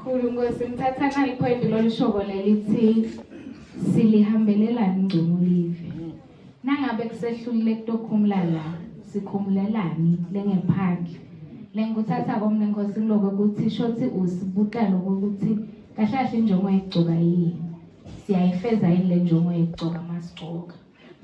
kakhulu ngosengithatha nalipoint lolushobo lelithi silihambelelani ngcono live. Nangabe kusehlulile kutokhumula la, sikhumulelani lengephandle. Lenguthatha komne Nkosi kuloko ukuthi shothi usibuta lokho ukuthi kahle injongo yegcoka yini. Siyayifeza yini le njongo yegcoka masigcoka.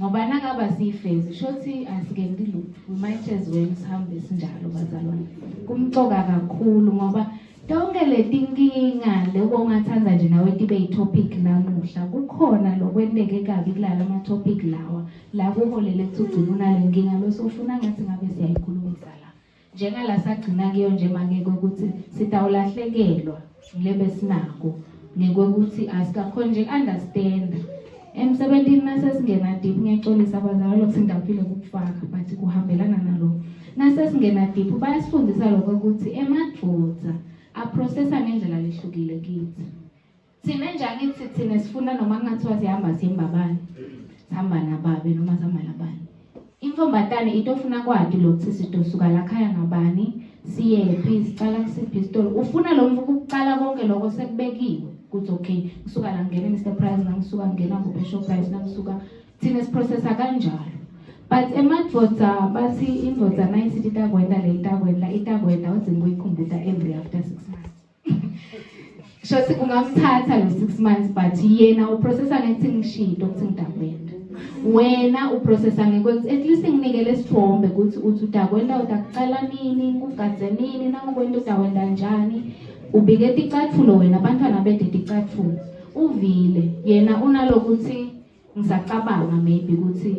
Ngoba nangaba siyifezi shothi asikendi lutho. We might as well sihambe sinjalo bazalwane. Kumcoka kakhulu ngoba tonke letinkinga loko ongathanza nje nawe tibe itopic namuhla kukhona lokwendeke kabi kulala ama topic lawa la kuholele ukuthi ugcina unalenkinga bese ufuna ngathi ngabe siyayikhulumisa la njengala sagcina kuyo nje make ukuthi sitawulahlekelwa ngilebe sinako ngekweukuthi asikakhona nje understand emsebenzini nasesingena deep ngiyaxolisa abazali lokho sindaphile ukufaka but kuhambelana nalo nasesingena deep bayasifundisa lokho ukuthi emadvodza aprocessa ngendlela lehlukile kithi. Thina njani thina sifuna noma kungathiwa sihamba simbabani. Sihamba nababe noma sihamba labani. Imfombatane itofuna kwathi lokho sitosuka la khaya ngabani, siyephi, sicala kusiphi isitolo. Ufuna lo mvuku ukuqala konke lokho sekubekiwe. Kuthi okay, kusuka la ngene Mr Price ngisuka ngena ku Bishop Price ngisuka thina siprocessa kanjalo. But emadvodza bathi indvodza nayisithi itakwenda le itakwenda udzinga uyikhumbula every after 6 months. Shothi ungamthatha lo 6 months but yena uprocessa ngethi ngishito ukuthi ngitakwenda. Wena uprocessa ngekwenza at least nginikele sithombe ukuthi uthi utakwenda utakuqala nini, kugadze nini, nangokwenda utakwenda njani. Ubike ticatfulo wena abantwana bede ticatfulo. Uvile yena unalokuthi ngisacabanga maybe ukuthi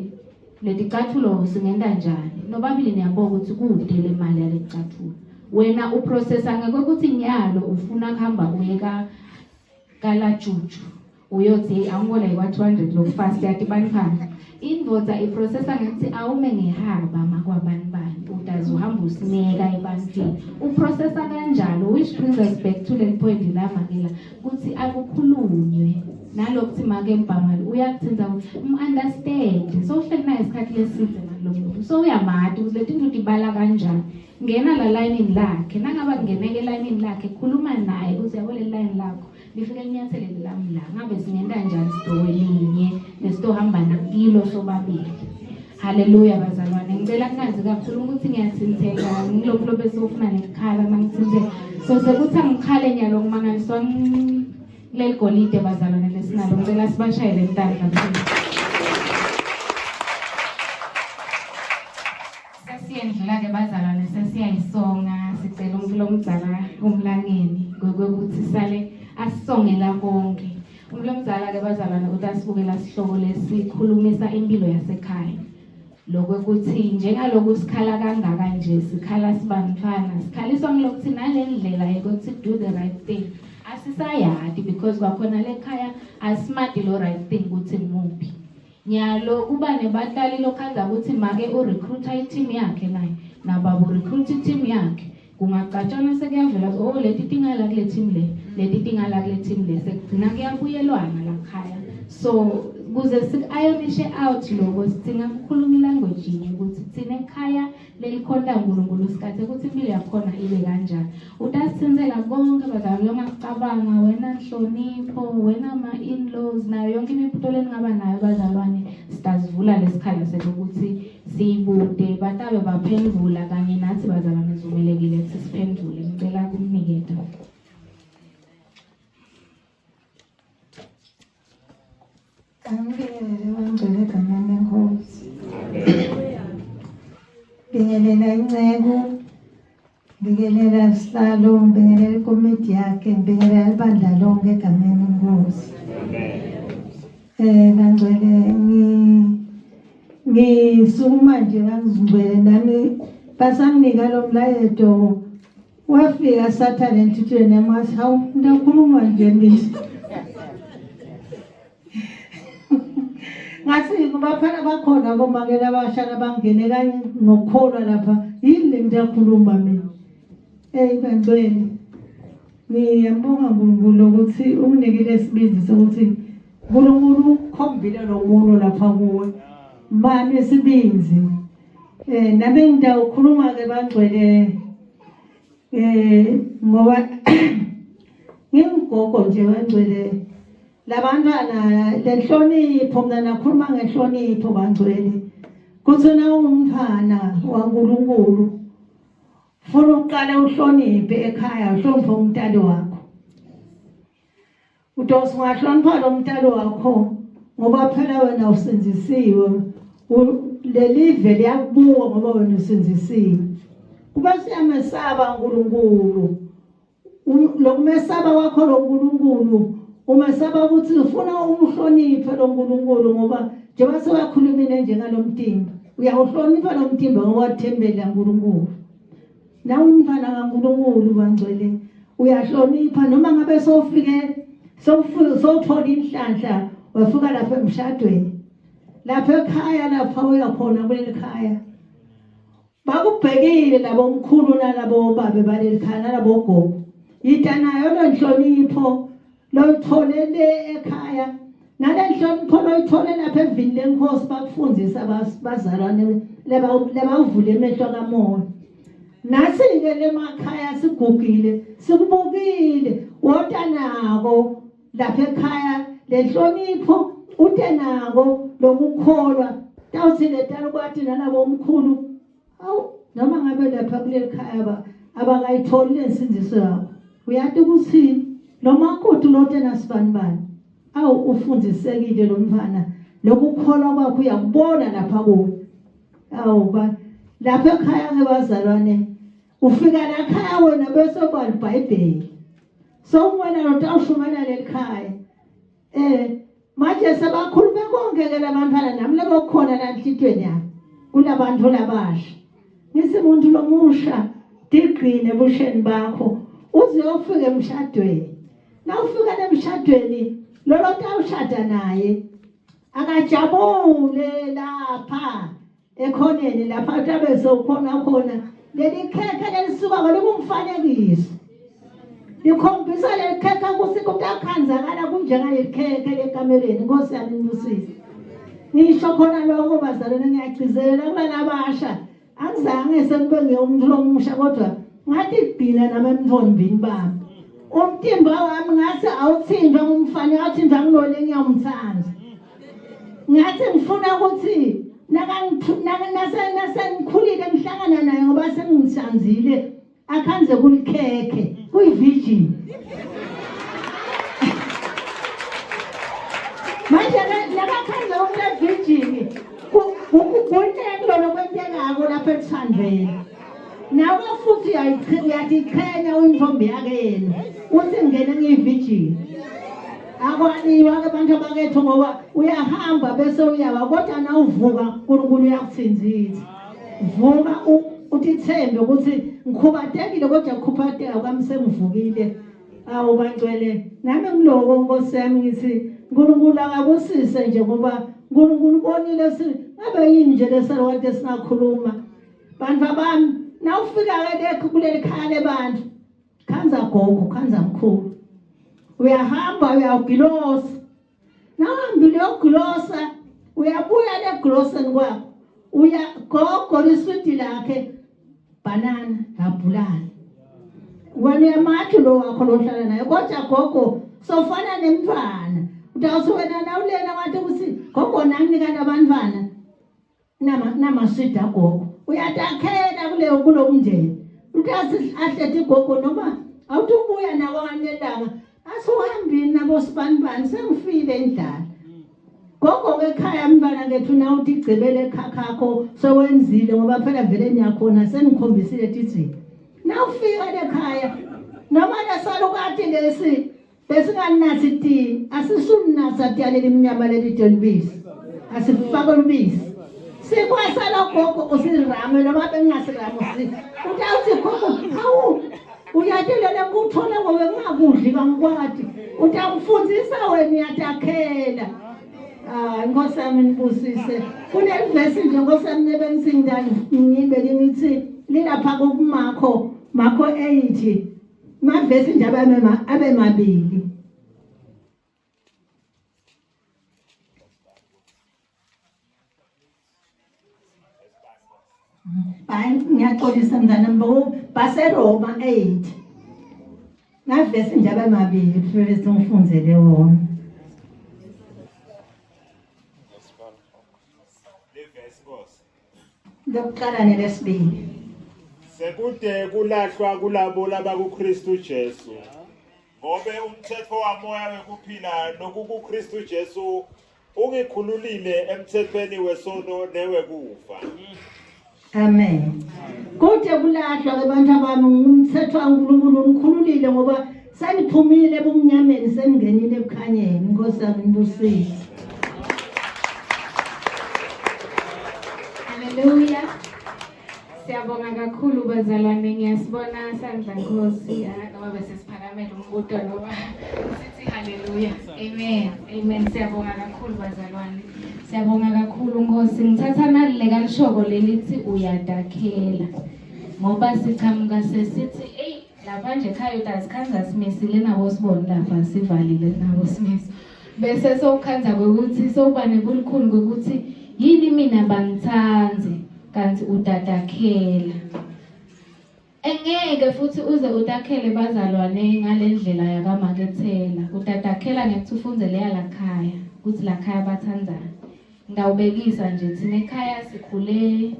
leticathulo singenda njani nobabili niyabona ukuthi kudele imali yale ticathulo wena uprocessa ngekuthi nyalo ufuna kuhamba uyeka kala juju uyothi angibona yiwa 200 lokufast yathi bankhana indvodza iprocessa ngithi awume ngehaba makwabani bani utazi uhamba usineka ebantwini uprocessa kanjalo which brings us back to the point la makela ukuthi akukhulunywe nalokuthi make mbangalo uyakuthinza understand so uhleli naye isikhathi leside nalomuntu so uyamati ukuthi letinto tibala kanjani ngena la line lakhe nangaba kungeneke line lakhe khuluma naye ukuthi yabo le line lakho lifike linyathele lami la ngabe singenda njani sitowelinye lesitohamba nakilo sobabili. Haleluya bazalwane ngicela kungazi kakhulu ukuthi ngiyathintheka ngilokho bese ufuna nekhala mangithintheka so sekuthi angikhale nyalo kumangaliswa leli golide bazalwane lesinalo ngicela sibashayele intando kakhulu. Sesiyendlula ke bazalwane sesiyayisonga sicela umfulo omdzala umlangeni ngokuthi sale asongela konke. Umfulo omdzala ke bazalwane ukuthi asibukela sihloko lesikhulumisa impilo yasekhaya. Lokho ukuthi njengaloku sikhala kangaka nje sikhala sibamfana sikhaliswa ngilokuthi nalendlela ukuthi do the right thing asisayadi because kwakhona lekhaya asimati lo right thing ukuthi ngumuphi nyalo kuba nebatali lokhaza ukuthi make urecruiter team yakhe naye nababo recruit team yakhe kungacatshana sekuyavela oh leti tingala kule team leti tingala kule team sekugcina kuyabuyelwana la khaya so kuze sikayonishe out lokho sidinga ukukhuluma ilanguage yinye ukuthi thina ekhaya lelikhonda uNkulunkulu sikhathe ukuthi impilo yakhona ibe kanjani utasithenzela konke bazalwane ngicabanga wena Nhlonipho wena ama in-laws nayo yonke imiphuto lengaba nayo bazalwane sitazivula lesikhala sokuthi siyibude batabe baphendula kanye nathi bazalwane zivumelekile ukuthi siphendule ngicela kumniketa. Angibingelele wangcwele egameni lenkosi. Bingelela incebo, bingelela sihlalo, bingelela ikomiti yakhe, bingelela ibandla lonke egameni lenkosi. Ngangcwele ngisukuma nje ngangizingcwele nami basanginika lo mlayeto wafika sathane entutweni yamathi hawu ndakhuluma nje ngithi ngasi kubaphana bakhona bomangela abashana bangene kanye ngokholwa lapha yini ngiyakhuluma mina bangcwele ngiyambonga uNkulunkulu ukuthi unginikile isibindi sokuthi uNkulunkulu ukhombile lo muntu lapha kuwe manje isibindi nabe ngidawukhuluma ke bangcwele ngoba ugogo nje wangcwele labantwana lenhlonipho mina nakhuluma ngenhlonipho bangcwele kuthina umfana waNkulunkulu funa uqala uhloniphe ekhaya uhloniphe umntali wakho uDosi ungahlonipha lo mntali wakho ngoba phela wena usenzisiwe lelive liyakubuka ngoba wena usenzisiwe kuba siyamesaba uNkulunkulu lokumesaba kwakho lo Nkulunkulu umesaba ukuthi ufuna umhloniphe lo Nkulunkulu ngoba njengoba sewakhulumile njengalomtimba uyawuhlonipha lo mtimba ngoba wathembela uNkulunkulu na umntwana kaNkulunkulu bangcwele uyahlonipha noma ngabe sowuthola inhlanhla wafika lapha emshadweni lapha ekhaya lapha uyakhona kuleli khaya bakubhekile labo omkhulu nalabo babe baleli khaya nalabo gogo yitanayo lenhlonipho loyitholele ekhaya nalenhlonipho loyithole lapha evini lenkosi bakufundisa abazalwane lebavule emehlo kamoya nasi-ke lemakhaya sigugile sikubukile wota nako lapha ekhaya lenhlonipho ute nako lokukholwa tawuthi letala kwathi nalabo omkhulu awu noma ngabe lapha kuleli khaya abakayitholi lensindiso yakho uyathi ukuthi noma kodwa lote nasibani awu ufundisekile lo mfana lokukholwa kwakho uyakubona lapha kuwe awu lapha ekhaya ngebazalwane ufika la khaya wena bese ubala iBhayibheli so wena lotawushumela lelikhaya manje sebakhulume konke ke labantwana nami lebokhona la enhlitweni yami kulabantu labasha ngisi umuntu lomusha digrine ebusheni bakho uze ufike emshadweni nawufika emshadweni lolo tawushada naye akajabule lapha ekhoneni lapha tabe sokhona khona leli khekhe lelisuka kolumfanekiso likhombisa leli khekhe kusikutakhanzakala kunjengaleli khekhe lekamereni Nkosi yami ngibusise ngisho khona lokho bazalwane ngiyagcizelela kubanabasha angizange sengube ngiyomuntu lomusha kodwa ngathi kubhina nami emthombini bami umtimba wami ngathi awuthinjwa ngumfana wathinjwa ngilole ngiyamthanda ngathi ngifuna ukuthi nasengikhulile ngihlangana naye ngoba sengihlanzile akhanze kulikhekhe kuyivirgin manje nakakhanze ukulevirgin kunekulo kwentengako lapha ethandweni nawe futhi uyatichenya uyintombi yakhe yena uthi ngene ngiyivirgin akwaniwa ke abantu abakethu ngoba uyahamba bese uyawa kodwa na uvuka uNkulunkulu uyakuthinzisa vuka uthi thembe ukuthi ngikhubatekile kodwa ukuphatheka kwami sengivukile awu bangcwele nami ngiloko Nkosi yami ngithi uNkulunkulu akakusise nje ngoba uNkulunkulu bonile ngabe yini nje lesalokade singakhuluma bantu bami nawufika ke kuleli khaya lebantu khanza gogo khanza mkhulu uyahamba uyagilosa nawuhambile uyogilosa uyabuya legloseni kwakho uyagogo liswidi lakhe banana abhulana wena uyamathi lo wakho lohlala naye kodwa gogo sofana nemntwana utawuthi wena nawulena wathi ukuthi gogo nanginika labantwana namaswidi agogo uyatakhela kulo mndeni utasi ahlethi gogo noma awuthi ubuya nakwanye langa asuhambini nabo sibanibani sengifile endlala gogo ekhaya mntwana ngethu nawuthi igcebele ekhakhakho sowenzile ngoba phela vele niyakhona sengikhombisile tithi nawufika ekhaya noma lesalukati lesi besinganinathi ti asisunasa tiyaleli mnyama leli tolibisi asifake ubisi sikwasala gogo usirame noma bengasirame utawuthi gogo hawu uyathelela ukuthola ngoba ngingakudli kangikwadi utamfundisa wena uyatakhela Nkosi yami nibusise kunelivesi nje Nkosi yami nebengizindani ngibele ngithi lilapha kokumakho makho 8 mavesi nje abe mabili bayi ngiyaxolisa mntana mbo baseRoma 8 ngavese njalo amabili kufanele ngifundzele wona. Lokuqala nelesibili. Sekude kulahlwa kulabo labakuKristu Jesu. Ngobe umthetho wamoya wekuphila nokuKristu Jesu ungikhululile emthethweni wesono newekufa. Amen. Kude kulahlwa ke bantu abami umthetho kaNkulunkulu ungikhululile ngoba sengiphumile ebumnyameni sengingenile ebukhanyeni. Inkosi yami ngibusise. Haleluya. Siyabonga kakhulu bazalwane, ngiyasibona sandla Nkosi ngoba bese siphakamela umbuto ngoba sithi haleluya. Amen. Amen. Siyabonga kakhulu bazalwane. Siyabonga kakhulu Nkosi. Ngithatha nalile kalishoko lelithi uyadakhela. Ngoba sichamuka sesithi lapha nje ekhaya utazikhanza simisile nabo sibone lapha sivalile nabo simisi. Bese sokukhanza ukuthi soba nebulukhulu ukuthi yini mina bangithanze kanti udadakhela. Engeke futhi uze udakhele bazalwane ngalendlela yakamakethela. Udadakhela ngekuthi ufunde leya lakhaya ukuthi lakhaya bathandzana. Ngawubekisa nje thina ekhaya sikhule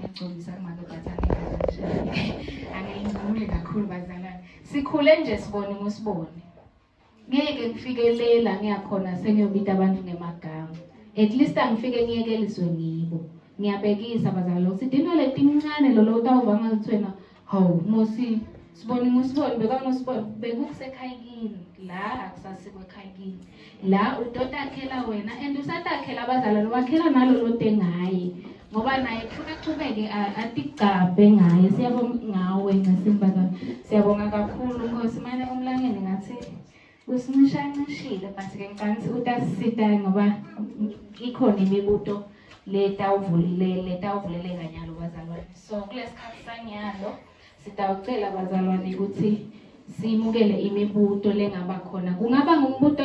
ngicobisa kumake bathanda kanje. Angiyinqule kakhulu bazalwane. Sikhule nje sibone ngosibone. Ngeke ngifikelela ngiyakhona sengiyobita abantu ngemagama. At least angifike ngiyekeliswe ngibo. Ngiyabekisa bazalwane ukuthi into letincane lo utawuva ngathi wena hawu Mosi sibone ngosibone bekangosibone bekusekhaya kini la akusasikwe ekhaya kini la udodakhela wena and usadakhela abazalwane wakhela nalo lotengaye ngoba naye kufanele aqhubeke atigcabe ngaye. Siyabonga ngawe ngasimbaza. Siyabonga kakhulu Nkosi manje umlangeni ngathi usincishile but ke ngicansi utasisita ngoba ikhona imibuto letawuvuleleka nyalo bazalwane. So kulesikhathi sanyalo sitawucela bazalwane ukuthi simukele imibuto lengaba khona. Kungaba ngumbuto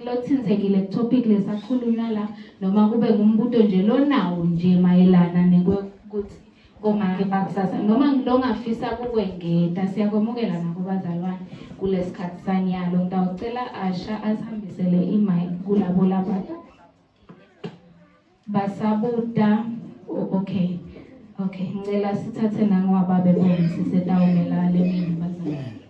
lothinzekile topic lesakhulunywa la noma kube ngumbuto nje lonawo nje mayelana nekuthi komake bakusasa noma ngilongafisa kukwengeta. Siyakwamukela nabo bazalwane kulesikhathi sanyalo. Ngitawucela Asha asihambisele imic kulabo laba basabuta. Okay ngicela sithathe nangoba bebonke sisetawumela le mini bazalwane.